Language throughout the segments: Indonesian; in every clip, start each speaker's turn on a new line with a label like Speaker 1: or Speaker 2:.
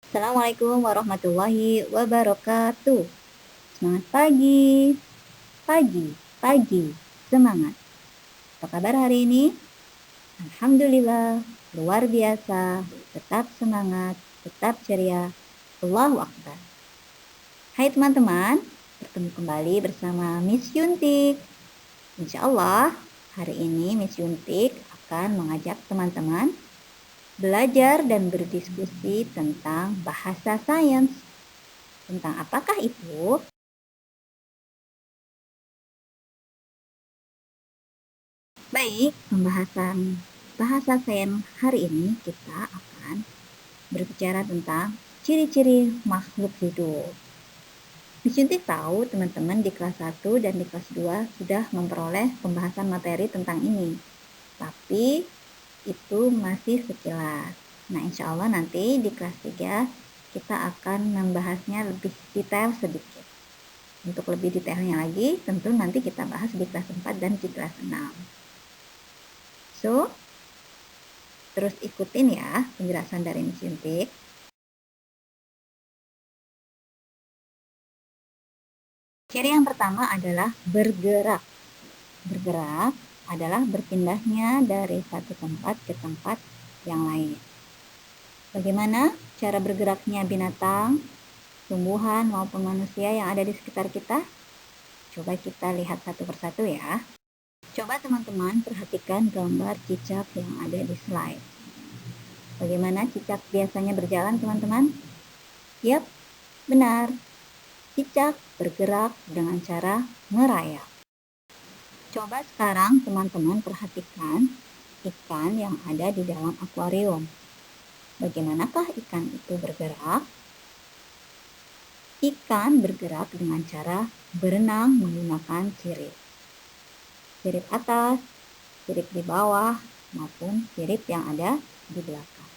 Speaker 1: Assalamualaikum warahmatullahi wabarakatuh. Semangat pagi, pagi, pagi, semangat. Apa kabar hari ini? Alhamdulillah, luar biasa. Tetap semangat, tetap ceria. Allahu Akbar. Hai teman-teman, bertemu kembali bersama Miss Yuntik. Insya Allah, hari ini Miss Yuntik akan mengajak teman-teman belajar dan berdiskusi tentang bahasa sains. Tentang apakah itu? Baik, pembahasan bahasa sains hari ini kita akan berbicara tentang ciri-ciri makhluk hidup. Miss Yuntik tahu teman-teman di kelas 1 dan di kelas 2 sudah memperoleh pembahasan materi tentang ini. Tapi itu masih sekilas. Nah, insya Allah nanti di kelas 3 kita akan membahasnya lebih detail sedikit. Untuk lebih detailnya lagi, tentu nanti kita bahas di kelas 4 dan di kelas 6. So, terus ikutin ya penjelasan dari Miss Yuntik. Ciri yang pertama adalah bergerak. Bergerak adalah berpindahnya dari satu tempat ke tempat yang lain. Bagaimana cara bergeraknya binatang, tumbuhan maupun manusia yang ada di sekitar kita? Coba kita lihat satu persatu ya. Coba teman-teman perhatikan gambar cicak yang ada di slide. Bagaimana cicak biasanya berjalan, teman-teman? Yap, benar. Cicak bergerak dengan cara merayap. Coba sekarang teman-teman perhatikan ikan yang ada di dalam akuarium. Bagaimanakah ikan itu bergerak? Ikan bergerak dengan cara berenang menggunakan sirip. Sirip atas, sirip di bawah, maupun sirip yang ada di belakang.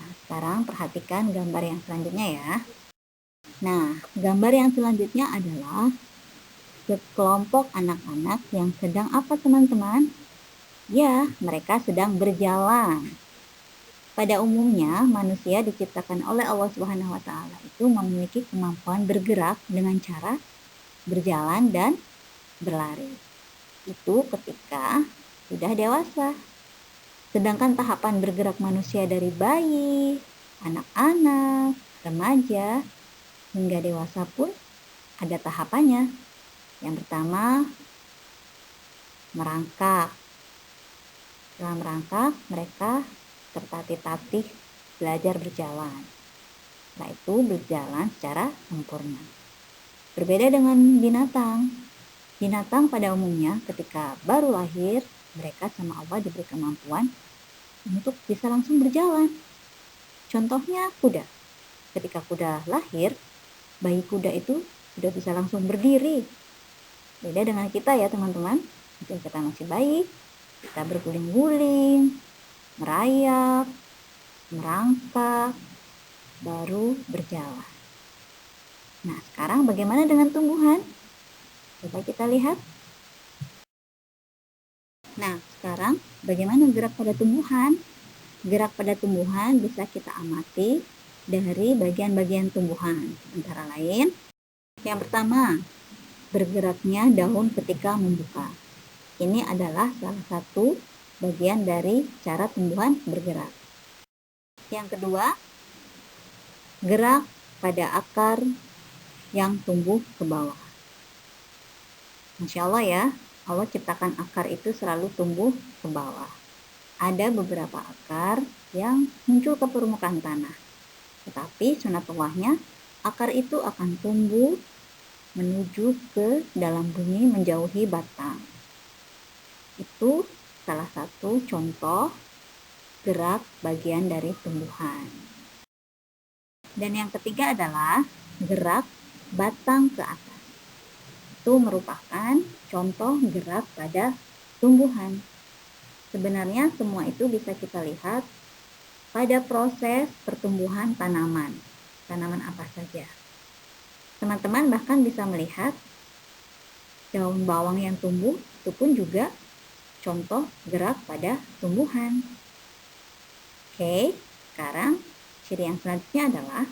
Speaker 1: Nah, sekarang perhatikan gambar yang selanjutnya ya. Nah, gambar yang selanjutnya adalah sekelompok anak-anak yang sedang apa teman-teman? Ya, mereka sedang berjalan. Pada umumnya, manusia diciptakan oleh Allah Subhanahu wa taala itu memiliki kemampuan bergerak dengan cara berjalan dan berlari. Itu ketika sudah dewasa. Sedangkan tahapan bergerak manusia dari bayi, anak-anak, remaja, hingga dewasa pun ada tahapannya. Yang pertama, merangkak. Setelah merangkak, mereka tertatih-tatih belajar berjalan. Setelah itu berjalan secara sempurna. Berbeda dengan binatang. Binatang pada umumnya ketika baru lahir, mereka sama Allah diberi kemampuan untuk bisa langsung berjalan. Contohnya kuda. Ketika kuda lahir, bayi kuda itu sudah bisa langsung berdiri. Beda dengan kita ya teman-teman. Ketika kita masih bayi, kita berguling-guling, merayap, merangkak, baru berjalan. Nah, sekarang bagaimana dengan tumbuhan? Coba kita lihat. Nah, sekarang bagaimana gerak pada tumbuhan? Gerak pada tumbuhan bisa kita amati dari bagian-bagian tumbuhan. Antara lain, yang pertama, bergeraknya daun ketika membuka. Ini adalah salah satu bagian dari cara tumbuhan bergerak. Yang kedua, gerak pada akar yang tumbuh ke bawah. Masya Allah ya, Allah ciptakan akar itu selalu tumbuh ke bawah. Ada beberapa akar yang muncul ke permukaan tanah. Tetapi sunatullahnya, akar itu akan tumbuh menuju ke dalam bumi menjauhi batang. Itu salah satu contoh gerak bagian dari tumbuhan. Dan yang ketiga adalah gerak batang ke atas. Itu merupakan contoh gerak pada tumbuhan. Sebenarnya semua itu bisa kita lihat pada proses pertumbuhan tanaman. Tanaman apa saja. Teman-teman bahkan bisa melihat daun bawang yang tumbuh itu pun juga contoh gerak pada tumbuhan. Oke, sekarang Ciri yang selanjutnya adalah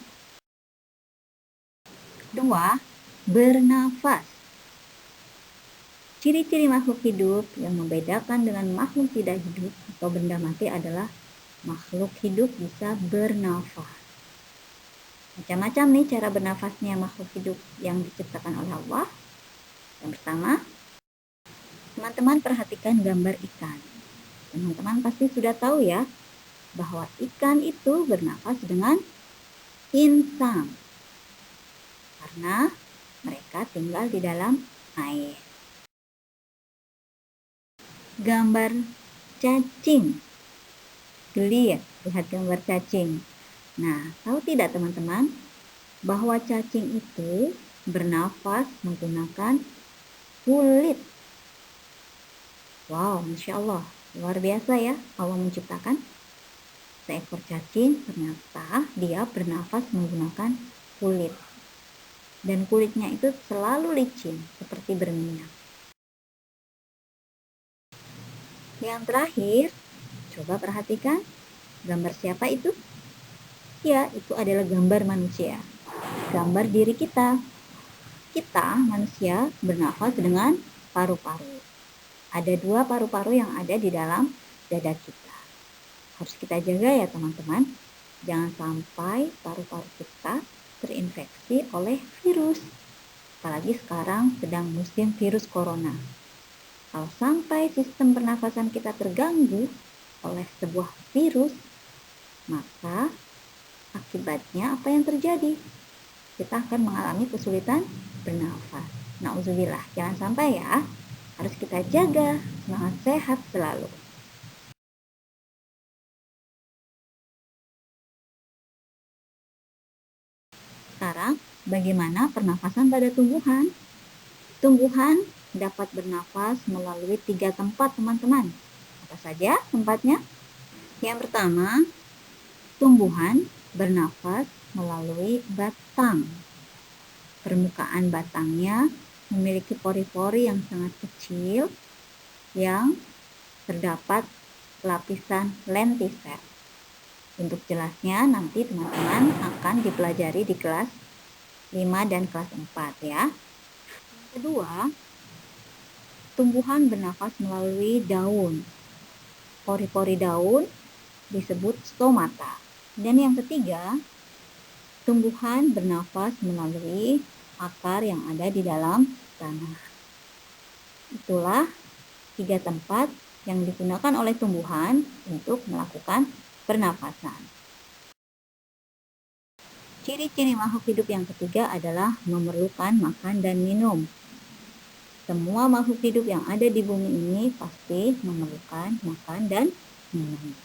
Speaker 1: 2. Bernafas. Ciri-ciri makhluk hidup yang membedakan dengan makhluk tidak hidup atau benda mati adalah makhluk hidup bisa bernafas. Macam-macam nih cara bernafasnya makhluk hidup yang diciptakan oleh Allah. Yang pertama, teman-teman perhatikan gambar ikan. Teman-teman pasti sudah tahu ya, bahwa ikan itu bernafas dengan insang. Karena mereka tinggal di dalam air. Gambar cacing. Geli ya, lihat gambar cacing. Nah, tahu tidak teman-teman, bahwa cacing itu bernafas menggunakan kulit. Wow, Masya Allah, luar biasa ya Allah menciptakan seekor cacing, ternyata dia bernafas menggunakan kulit. Dan kulitnya itu selalu licin, seperti berminyak. Yang terakhir, coba perhatikan gambar siapa itu? Ya, itu adalah gambar manusia. Gambar diri kita. Kita, manusia, bernafas dengan paru-paru. Ada 2 paru-paru yang ada di dalam dada kita. Harus kita jaga ya teman-teman. Jangan sampai paru-paru kita terinfeksi oleh virus. Apalagi sekarang sedang musim virus corona. Kalau sampai sistem pernafasan kita terganggu oleh sebuah virus, maka akibatnya apa yang terjadi? Kita akan mengalami kesulitan bernafas. Nauzubillah, jangan sampai ya. Harus kita jaga semangat sehat selalu. Sekarang, bagaimana pernafasan pada tumbuhan? Tumbuhan dapat bernafas melalui 3 tempat, teman-teman. Apa saja tempatnya? Yang pertama, tumbuhan bernafas melalui batang. Permukaan batangnya memiliki pori-pori yang sangat kecil yang terdapat lapisan lentisel. Untuk jelasnya nanti teman-teman akan dipelajari di kelas 5 dan kelas 4 ya. Yang kedua, tumbuhan bernafas melalui daun. Pori-pori daun disebut stomata. Dan yang ketiga, tumbuhan bernafas melalui akar yang ada di dalam tanah. Itulah 3 tempat yang digunakan oleh tumbuhan untuk melakukan pernafasan. Ciri-ciri makhluk hidup yang ketiga adalah memerlukan makan dan minum. Semua makhluk hidup yang ada di bumi ini pasti memerlukan makan dan minum.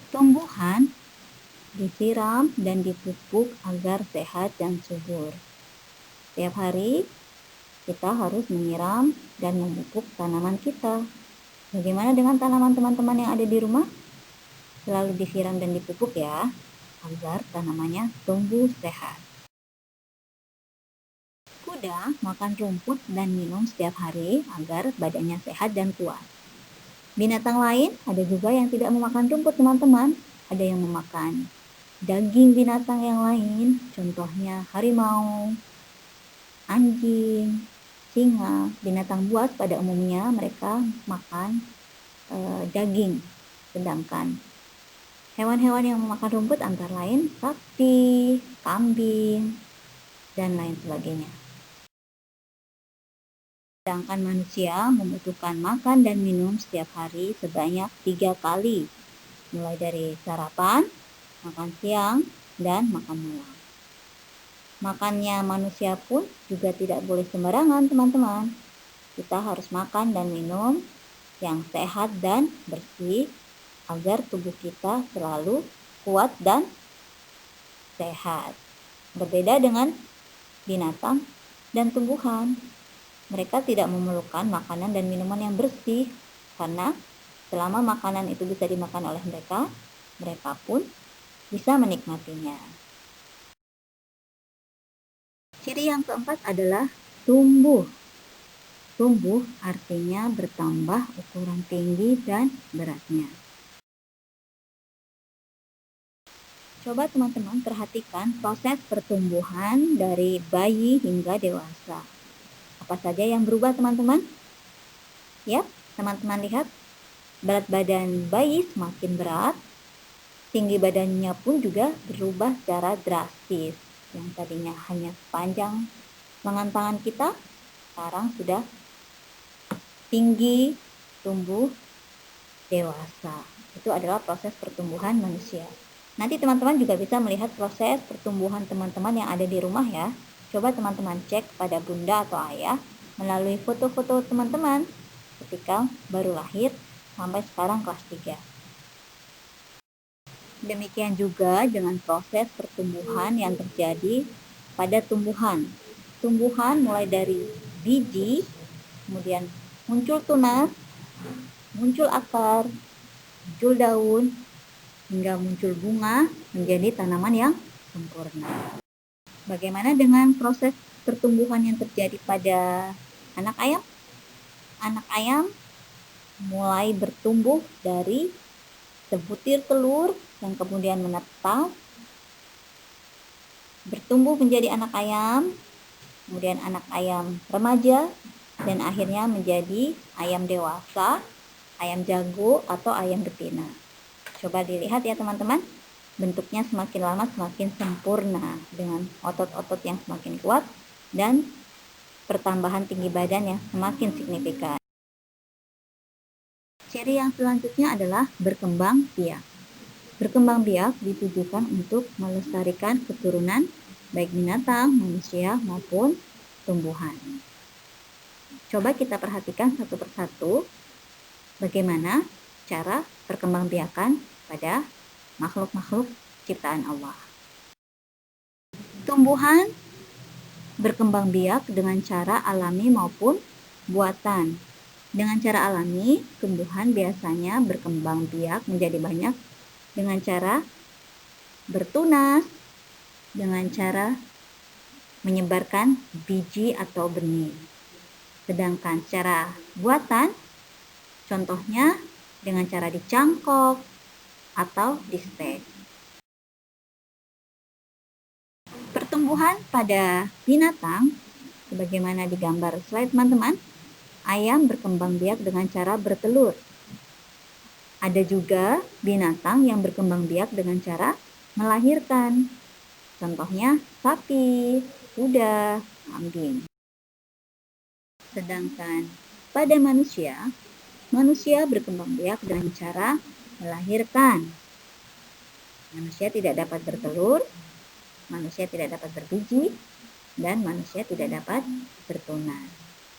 Speaker 1: Tumbuhan disiram dan dipupuk agar sehat dan subur. Setiap hari kita harus menyiram dan memupuk tanaman kita. Bagaimana dengan tanaman teman-teman yang ada di rumah? Selalu disiram dan dipupuk ya, agar tanamannya tumbuh sehat. Kuda makan rumput dan minum setiap hari agar badannya sehat dan kuat. Binatang lain ada juga yang tidak memakan rumput, teman-teman. Ada yang memakan daging binatang yang lain, contohnya harimau, anjing, singa. Binatang buas pada umumnya mereka makan daging, sedangkan hewan-hewan yang memakan rumput antara lain sapi, kambing, dan lain sebagainya. Sedangkan manusia membutuhkan makan dan minum setiap hari sebanyak 3 kali, mulai dari sarapan, makan siang, dan makan malam. Makannya manusia pun juga tidak boleh sembarangan, teman-teman. Kita harus makan dan minum yang sehat dan bersih agar tubuh kita selalu kuat dan sehat. Berbeda dengan binatang dan tumbuhan. Mereka tidak memerlukan makanan dan minuman yang bersih karena selama makanan itu bisa dimakan oleh mereka, mereka pun bisa menikmatinya. Ciri yang keempat adalah tumbuh. Tumbuh artinya bertambah ukuran tinggi dan beratnya. Coba teman-teman perhatikan proses pertumbuhan dari bayi hingga dewasa. Apa saja yang berubah teman-teman? Ya, teman-teman lihat berat badan bayi semakin berat, tinggi badannya pun juga berubah secara drastis. Yang tadinya hanya sepanjang lengan tangan kita, sekarang sudah tinggi, tumbuh dewasa. Itu adalah proses pertumbuhan manusia. Nanti teman-teman juga bisa melihat proses pertumbuhan teman-teman yang ada di rumah ya. Coba teman-teman cek pada bunda atau ayah melalui foto-foto teman-teman ketika baru lahir sampai sekarang kelas 3. Demikian juga dengan proses pertumbuhan yang terjadi pada tumbuhan. Tumbuhan mulai dari biji, kemudian muncul tunas, muncul akar, muncul daun, hingga muncul bunga menjadi tanaman yang sempurna. Bagaimana dengan proses pertumbuhan yang terjadi pada anak ayam? Anak ayam mulai bertumbuh dari sebutir telur yang kemudian menetas, bertumbuh menjadi anak ayam, kemudian anak ayam remaja, dan akhirnya menjadi ayam dewasa, ayam jago, atau ayam betina. Coba dilihat ya teman-teman, bentuknya semakin lama semakin sempurna dengan otot-otot yang semakin kuat dan pertambahan tinggi badan yang semakin signifikan. Ciri yang selanjutnya adalah berkembang biak. Berkembang biak ditujukan untuk melestarikan keturunan baik binatang, manusia, maupun tumbuhan. Coba kita perhatikan satu persatu bagaimana cara perkembangbiakan pada makhluk-makhluk ciptaan Allah. Tumbuhan berkembang biak dengan cara alami maupun buatan. Dengan cara alami, tumbuhan biasanya berkembang biak menjadi banyak dengan cara bertunas, dengan cara menyebarkan biji atau benih. Sedangkan secara buatan, contohnya dengan cara dicangkok atau distek. Pertumbuhan pada binatang, sebagaimana digambar slide teman-teman, ayam berkembang biak dengan cara bertelur. Ada juga binatang yang berkembang biak dengan cara melahirkan. Contohnya sapi, kuda, kambing. Sedangkan pada manusia berkembang biak dengan cara melahirkan. Manusia tidak dapat bertelur, manusia tidak dapat berbiji, dan manusia tidak dapat bertunas.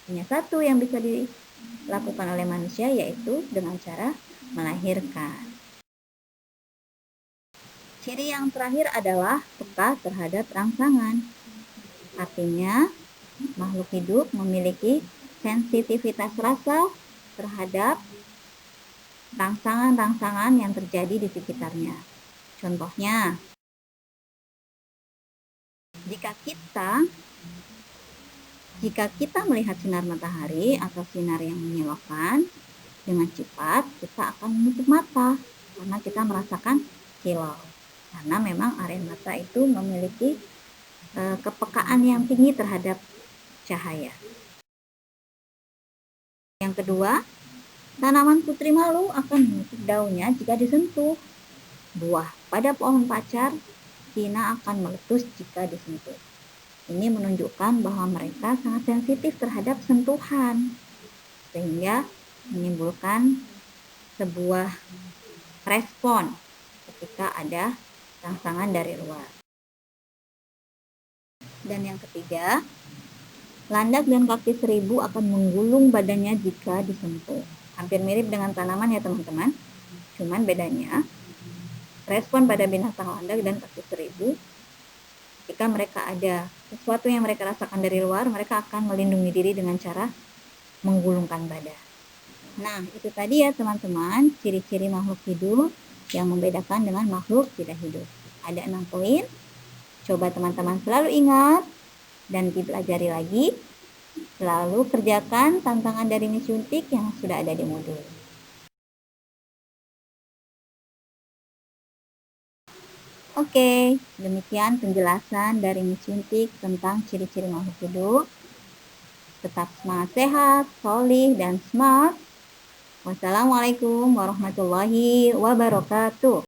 Speaker 1: Hanya satu yang bisa dilakukan oleh manusia, yaitu dengan cara melahirkan. Ciri yang terakhir adalah peka terhadap rangsangan. Artinya, makhluk hidup memiliki sensitivitas rasa terhadap rangsangan-rangsangan yang terjadi di sekitarnya. Contohnya, jika kita melihat sinar matahari atau sinar yang menyilaukan dengan cepat, kita akan menutup mata karena kita merasakan kilau. Karena memang area mata itu memiliki kepekaan yang tinggi terhadap cahaya. Yang kedua, tanaman putri malu akan menutup daunnya jika disentuh. Buah pada pohon pacar Cina akan meletus jika disentuh. Ini menunjukkan bahwa mereka sangat sensitif terhadap sentuhan, sehingga menimbulkan sebuah respon ketika ada rangsangan dari luar. Dan yang ketiga, landak dan kaki seribu akan menggulung badannya jika disentuh. Hampir mirip dengan tanaman ya teman-teman, cuman bedanya respon pada binatang landak dan kaki seribu, jika mereka ada sesuatu yang mereka rasakan dari luar, mereka akan melindungi diri dengan cara menggulungkan badan. Nah, itu tadi ya teman-teman, ciri-ciri makhluk hidup yang membedakan dengan makhluk tidak hidup. Ada 6 poin, coba teman-teman selalu ingat dan dipelajari lagi. Lalu kerjakan tantangan dari Miss Yuntik yang sudah ada di modul. Oke, demikian penjelasan dari Miss Yuntik tentang ciri-ciri makhluk hidup. Tetap semangat sehat, solih, dan smart. Wassalamualaikum warahmatullahi wabarakatuh.